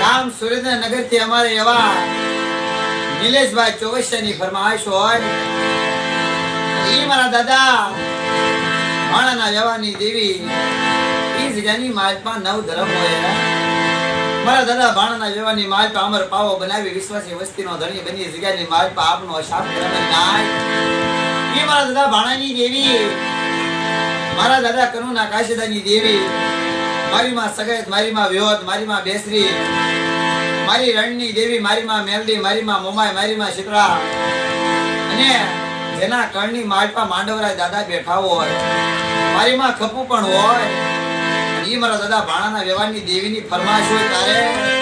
ગામ સુરેન્દ્રનગર થી અમારે એવા નિલેશભાઈ ચોકસિયાની ફરમાઈશ હોય ઈ મારા દાદા ભાણાના વ્યવહારની દેવી ઈ જગ્યાની માલપા નવ ધર્મ હોય મારા દાદા ભાણાના વ્યવહારની માલપા અમર પાવો બનાવી વિશ્વાસી વસ્તીનો ધણી બની જગ્યાની માલપા આપનો શાપ ધર્મ નાય ઈ મારા દાદા ભાણાની દેવી મારા દાદા કનુના કાશીદાની દેવી મારી માં સગાયત મારી માં વિહોત મારી માં બેસરી મારી રણની દેવી મારી માં મેલડી મારી માં મોમાઈ મારી માં શીતળા અને જેના કર્ણની માલપા માંડવરાય દાદા બેઠા હોય મારી માં ખપુ પણ હોય ઈ મારા દાદા ભાણાના વ્યવહારની દેવીની ફરમાઈશ હોય તારે